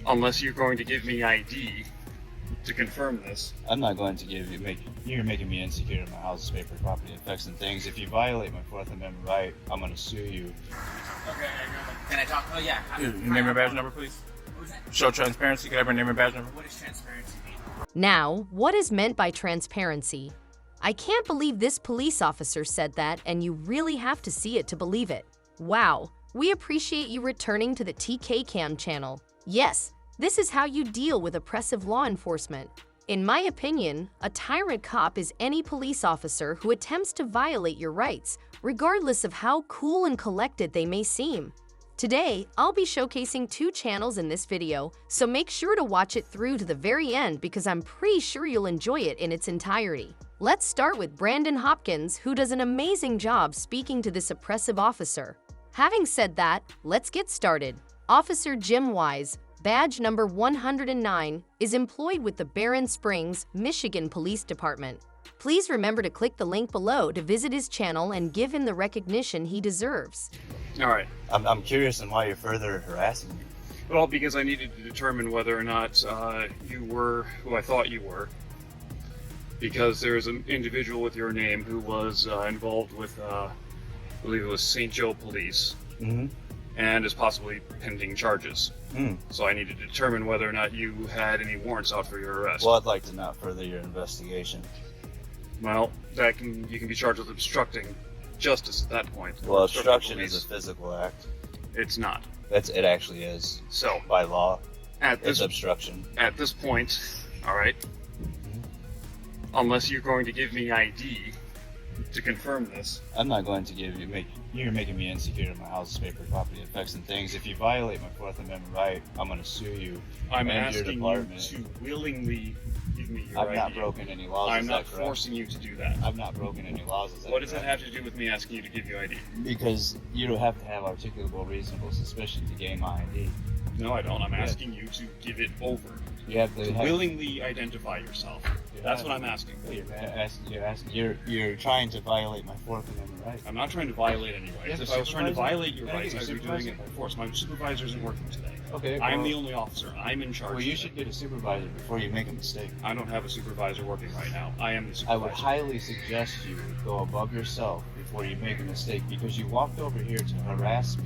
Unless you're going to give me ID to confirm this. I'm not going to give you, you're making me insecure in my house's paper property effects and things. If you violate my Fourth Amendment right, I'm going to sue you. Okay, can I talk? Oh, yeah. Your name and badge number, please. What was that? Show transparency. Can I have your name and badge number? What does transparency mean? Now, what is meant by transparency? I can't believe this police officer said that, and you really have to see it to believe it. Wow, we appreciate you returning to the TK Cam channel. Yes, this is how you deal with oppressive law enforcement. In my opinion, a tyrant cop is any police officer who attempts to violate your rights, regardless of how cool and collected they may seem. Today, I'll be showcasing 2 channels in this video, so make sure to watch it through to the very end because I'm pretty sure you'll enjoy it in its entirety. Let's start with Brandon Hopkins, who does an amazing job speaking to this oppressive officer. Having said that, let's get started. Officer Jim Wise, badge number 109, is employed with the Barron Springs, Michigan Police Department. Please remember to click the link below to visit his channel and give him the recognition he deserves. All right. I'm curious on why you're further harassing me. Well, because I needed to determine whether or not you were who I thought you were. Because there is an individual with your name who was involved with, I believe it was St. Joe Police, and is possibly pending charges. So I needed to determine whether or not you had any warrants out for your arrest. Well, I'd like to not further your investigation. Well, you can be charged with obstructing justice at that point. Well, obstruction is a physical act. It's not. It actually is. So, by law, it's obstruction. At this point, all right, unless you're going to give me ID to confirm this. I'm not going to give you, you're making me insecure in my house's paper property effects and things. If you violate my Fourth Amendment right, I'm going to sue you. I'm asking you to willingly give me your ID. I've not broken any laws. I'm not forcing you to do that. I've not broken any laws. Is that what does that have to do with me asking you to give you ID? Because you don't have to have articulable reasonable suspicion to gain my ID. No, I don't. I'm asking you to give it over. You have to willingly identify yourself. That's what I'm asking. You're trying to violate my Fourth Amendment right. I'm not trying to violate any rights. If I was trying to violate your rights, I would be doing it by force. My supervisor isn't working today. Okay. I'm the only officer. I'm in charge. Well, you should get a supervisor before you make a mistake. I don't have a supervisor working right now. I am the supervisor. I would highly suggest you go above yourself before you make a mistake, because you walked over here to harass me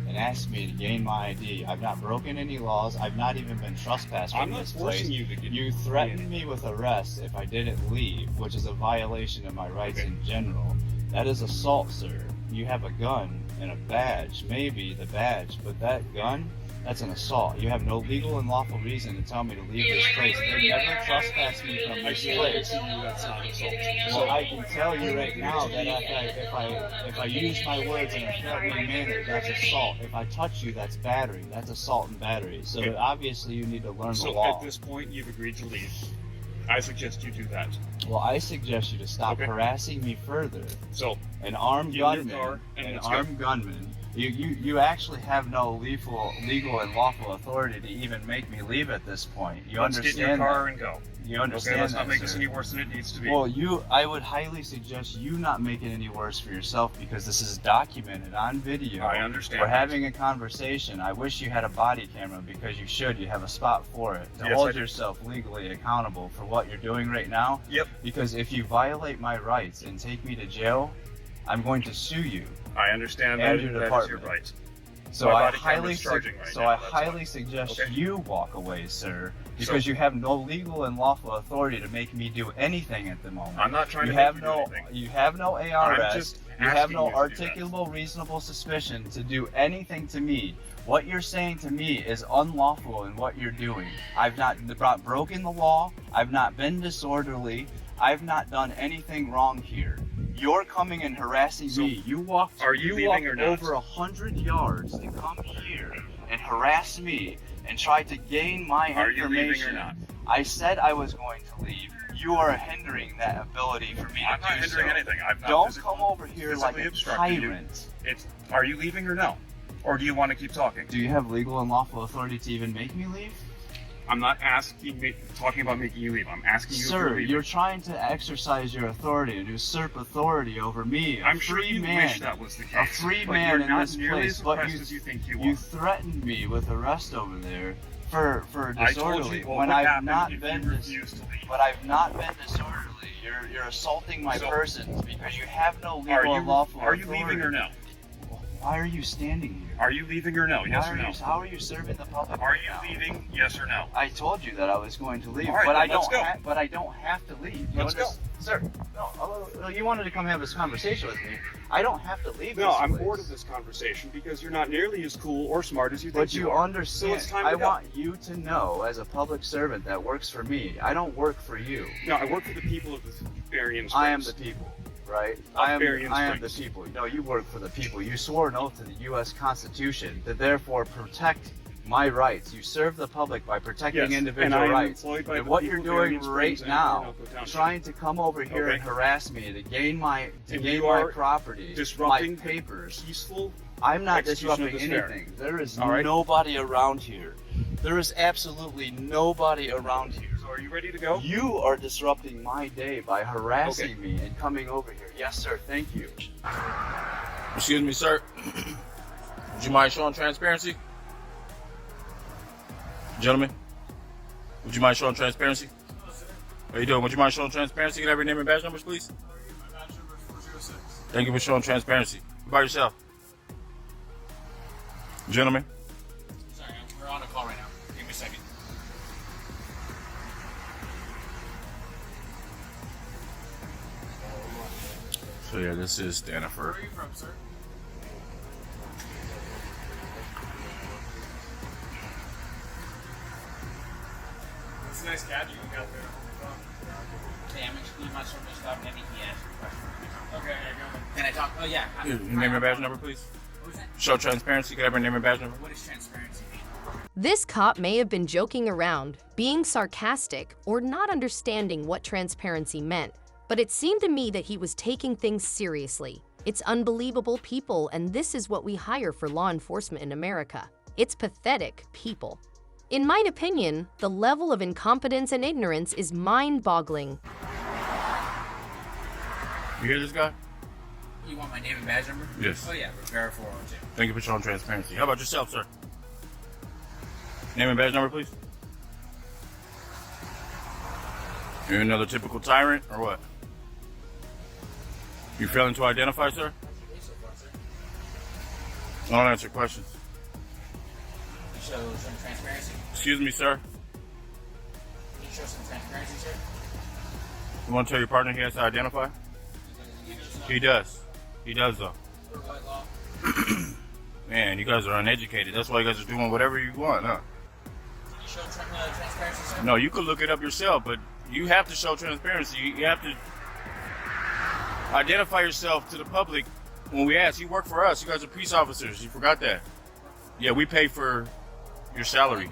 and asked me to gain my ID. I've not broken any laws. I've not even been trespassed from this place. I'm not forcing you to get. You threatened me with arrest if I didn't leave, which is a violation of my rights in general. That is assault, sir. You have a gun and a badge, maybe the badge, but that gun, that's an assault. You have no legal and lawful reason to tell me to leave this place. They never trespassed me from this place. That's not assault. So I can tell you right now that if I use my words in a threatening manner, that's assault. If I touch you, that's battery. That's assault and battery. So obviously you need to learn the law. So at this point, you've agreed to leave. I suggest you do that. Well, I suggest you to stop harassing me further. So an armed gunman, You actually have no legal and lawful authority to even make me leave at this point. Let's understand get in your car that? And go. You understand let's that, not make sir? this any worse than it needs to be. Well, I would highly suggest you not make it any worse for yourself, because this is documented on video. I understand. We're having a conversation. I wish you had a body camera, because you should. You have a spot for it to hold yourself legally accountable for what you're doing right now. Yep. Because if you violate my rights and take me to jail, I'm going to sue you. I understand and that, your that department. Is your right. So I highly suggest Okay. you walk away, sir, because you have no legal and lawful authority to make me do anything at the moment. I'm not trying you to have make no, you do anything. You have no I'm ARS. just You have no asking you to do articulable, reasonable suspicion to do anything to me. What you're saying to me is unlawful in what you're doing. I've not broken the law. I've not been disorderly. I've not done anything wrong here. You're coming and harassing me. You walked over 100 yards to come here and harass me and try to gain my information. Are you leaving or not? I said I was going to leave. You are hindering that ability for me to do so. I'm not hindering anything. I'm not Don't come over here like a obstructing tyrant. Are you leaving or no? Or do you want to keep talking? Do you have legal and lawful authority to even make me leave? I'm not talking about making you leave. I'm asking you if you're Sir, leaving. you're trying to exercise your authority and usurp authority over me, I'm sure you wish that was the case. A free but man you're in not this nearly place, as but oppressed as you think you you are. threatened me with arrest over there For I told disorderly. you what When would I've happen not if been you refused to leave. but I've not been disorderly. You're assaulting my So- person because you have no legal Are and lawful you authority. leaving or no? Why are you standing here? Are you leaving or no? Yes Why or are no? you, how are you serving the public? Are right you now? leaving? Yes or no? I told you that I was going to leave, All right, but then let's go. But I don't have to leave. You Let's go. Sir, no, you wanted to come have this conversation with me. I don't have to leave. No, this I'm place. bored of this conversation because you're not nearly as cool or smart as you think But you are. understand. So it's time I to go. want you to know, as a public servant that works for me, I don't work for you. No, I work for the people of the Berrien Springs. I am the people, right? I am Berrien the Springs. people. No, you work for the people. You swore an oath to the U.S. Constitution to therefore protect my rights. You serve the public by protecting Yes, individual and I am rights. employed by And the what people you're of doing Berrien right Springs and now, Orinoco Township. trying to come over here Okay. and harass me to gain my And you are property, disrupting my papers. peaceful. I'm not execution of disrupting this fair. anything. There is All right. nobody around here. There is absolutely nobody around here. So are you ready to go? You are disrupting my day by harassing me and coming over here. Yes, sir. Thank you. Excuse me, sir. Would you mind showing transparency? Gentlemen, would you mind showing transparency? How you doing? Would you mind showing transparency? Can I have your name and badge numbers, please? Thank you for showing transparency. By yourself. Gentlemen. Sorry, we're on a call right now. Give me a second. So yeah, this is Stanford. Where are you from, sir? It's a nice gadget you got there. Okay, I'm excluding myself from stop any he asked a question. Okay, go. Can I talk? Oh, yeah. Your name and badge number, please. What was that? Show transparency. Can I have your name and badge number? What does transparency mean? This cop may have been joking around, being sarcastic, or not understanding what transparency meant, but it seemed to me that he was taking things seriously. It's unbelievable people, and this is what we hire for law enforcement in America. It's pathetic people. In my opinion, the level of incompetence and ignorance is mind-boggling. You hear this guy? You want my name and badge number? Yes. Oh, yeah. Rivera 402. Thank you for showing transparency. How about yourself, sir? Name and badge number, please. You're another typical tyrant, or what? You failing to identify, sir? I don't answer questions. You show some transparency? Excuse me, sir. Can you show some transparency, sir? You want to tell your partner he has to identify? He does. He does, though. For what law? Man, you guys are uneducated. That's why you guys are doing whatever you want, huh? Can you show transparency, sir? No, you could look it up yourself, but you have to show transparency. You have to identify yourself to the public when we ask. You work for us. You guys are peace officers. You forgot that. Yeah, we pay for your salary.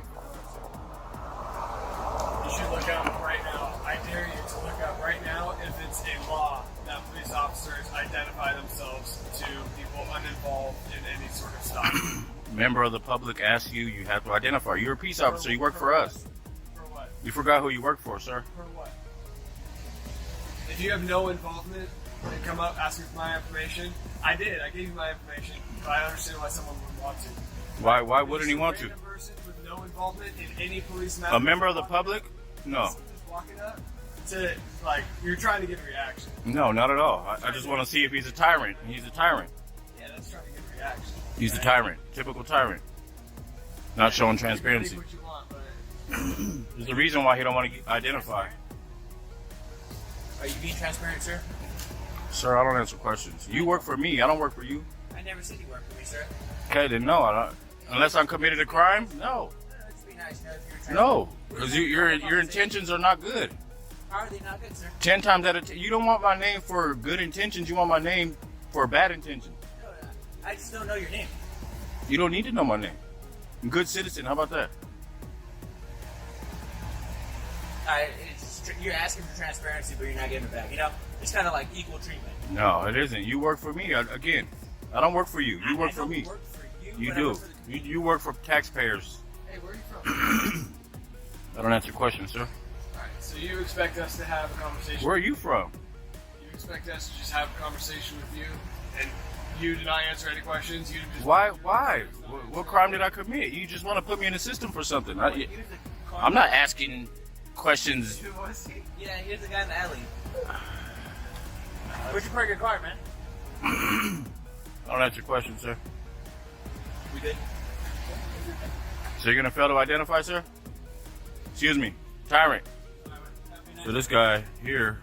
You should look up right now. I dare you to look up right now if it's a law that police officers identify themselves to people uninvolved in any sort of stop. Member of the public asks you, you have to identify. You're a peace officer. You work for us. For what? You forgot who you work for, sir. For what? If you have no involvement and come up asking for my information, I did. I gave you my information, but I understand why someone would want to. Why wouldn't he want to? Random person with no involvement in any police matter. A member of the public? No. Just walking up to, like, you're trying to get a reaction. No, not at all. I just want to see if he's a tyrant. And he's a tyrant. Yeah, that's trying to get a reaction. He's a tyrant. Typical tyrant. Not showing transparency. You can think what you want, but There's a reason why he don't want to identify. Are you being transparent, sir? Sir, I don't answer questions. You work for me. I don't work for you. I never said you worked for me, sir. Okay, then no. I don't. Unless I committed a crime? No. Let's be nice. Now, if you're transparent. No. Because your intentions are not good. How are they not good, sir? 10 times out of 10. You don't want my name for good intentions. You want my name for bad intentions. No, I just don't know your name. You don't need to know my name. I'm a good citizen. How about that? You're asking for transparency, but you're not giving it back. You know, it's kind of like equal treatment. No, it isn't. You work for me. Again, I don't work for you. You work I for don't me. Work for you, You but I do. work for the community. You work for taxpayers. hey, where are you from? I don't answer questions, sir. Alright, so you expect us to have a conversation. Where are you from? You expect us to just have a conversation with you and You did not answer any questions. You just Why? What crime did I commit? You just want to put me in the system for something. I'm not asking questions. Yeah, here's the guy in the alley. Where'd you park your car, man? Don't answer questions, sir. We good? So you're gonna fail to identify, sir? Excuse me, Tyrant. So this guy here,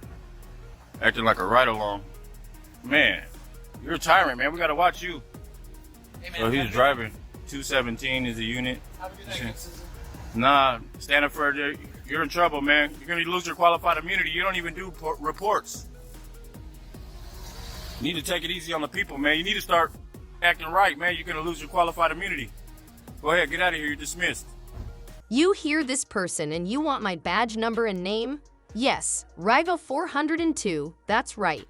acting like a ride-along. Man, you're a tyrant, man. We gotta watch you. Hey, man, So he's driving. 217 is the unit. Have a good night, good citizen. Nah, stand up for it. You're in trouble, man. You're gonna lose your qualified immunity. You don't even do reports. You need to take it easy on the people, man. You need to start acting right, man. You're gonna lose your qualified immunity. Go ahead, get out of here. You're dismissed. You hear this person and you want my badge number and name? Yes, Rival 402, that's right.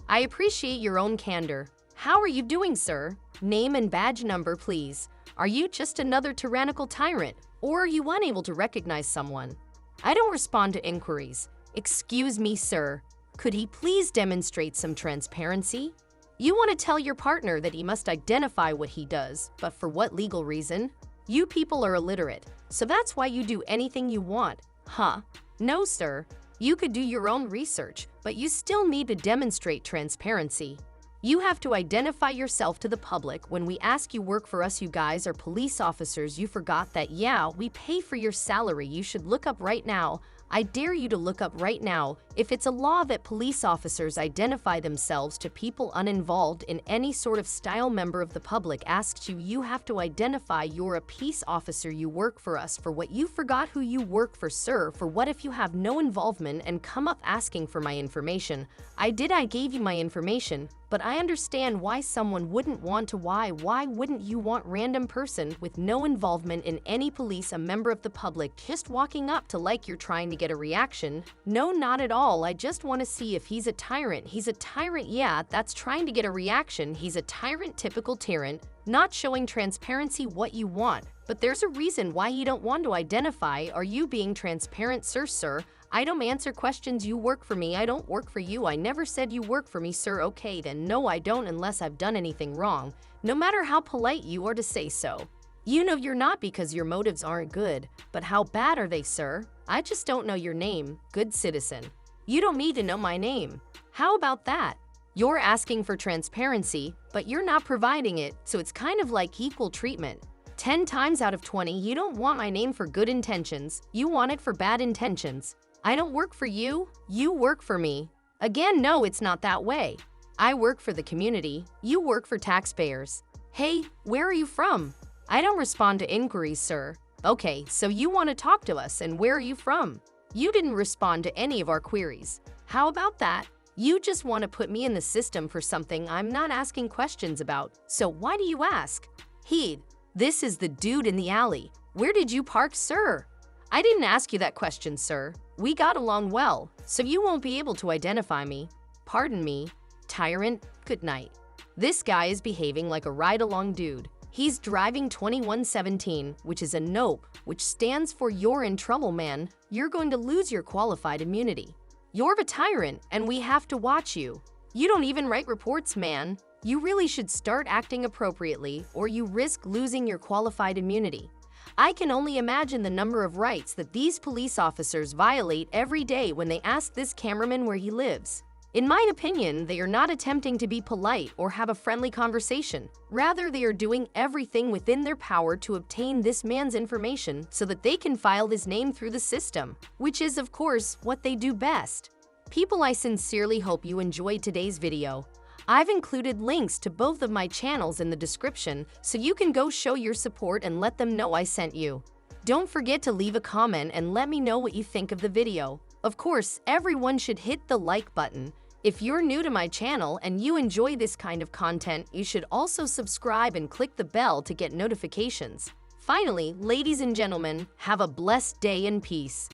I appreciate your own candor. How are you doing, sir? Name and badge number, please. Are you just another tyrannical tyrant, or are you unable to recognize someone? I don't respond to inquiries. Excuse me, sir. Could he please demonstrate some transparency? You want to tell your partner that he must identify what he does, but for what legal reason? You people are illiterate, so that's why you do anything you want, huh? No, sir. You could do your own research, but you still need to demonstrate transparency. You have to identify yourself to the public. When we ask you work for us, you guys are police officers. You forgot that, yeah, we pay for your salary. You should look up right now. I dare you to look up right now if it's a law that police officers identify themselves to people uninvolved in any sort of style. Member of the public asks you, you have to identify you're a peace officer, you work for us. For what? You forgot who you work for, sir. For what if you have no involvement and come up asking for my information? I gave you my information, but I understand why someone wouldn't want to. Why wouldn't you want random person with no involvement in any police, a member of the public, just walking up to like you're trying to get a reaction? No, not at all. I just want to see if he's a tyrant. He's a tyrant, yeah, that's trying to get a reaction. He's a tyrant, typical tyrant, not showing transparency what you want. But there's a reason why you don't want to identify. Are you being transparent, sir? I don't answer questions. You work for me. I don't work for you. I never said you work for me, sir. Okay, then no, I don't unless I've done anything wrong. No matter how polite you are to say so. You know you're not because your motives aren't good. But how bad are they, sir? I just don't know your name, good citizen. You don't need to know my name. How about that? You're asking for transparency, but you're not providing it, so it's kind of like equal treatment. 10 times out of 20, you don't want my name for good intentions. You want it for bad intentions. I don't work for you, you work for me. Again, no, it's not that way. I work for the community, you work for taxpayers. Hey, where are you from? I don't respond to inquiries, sir. Okay, so you want to talk to us, and where are you from? You didn't respond to any of our queries. How about that? You just want to put me in the system for something I'm not asking questions about. So why do you ask? Heed, this is the dude in the alley. Where did you park, sir? I didn't ask you that question, sir. We got along well, so you won't be able to identify me. Pardon me, tyrant, good night. This guy is behaving like a ride-along dude. He's driving 2117, which is a nope, which stands for you're in trouble, man. You're going to lose your qualified immunity. You're a tyrant, and we have to watch you. You don't even write reports, man. You really should start acting appropriately, or you risk losing your qualified immunity. I can only imagine the number of rights that these police officers violate every day when they ask this cameraman where he lives. In my opinion, they are not attempting to be polite or have a friendly conversation. Rather, they are doing everything within their power to obtain this man's information so that they can file his name through the system, which is, of course, what they do best. People, I sincerely hope you enjoyed today's video. I've included links to both of my channels in the description so you can go show your support and let them know I sent you. Don't forget to leave a comment and let me know what you think of the video. Of course, everyone should hit the like button. If you're new to my channel and you enjoy this kind of content, you should also subscribe and click the bell to get notifications. Finally, ladies and gentlemen, have a blessed day in peace.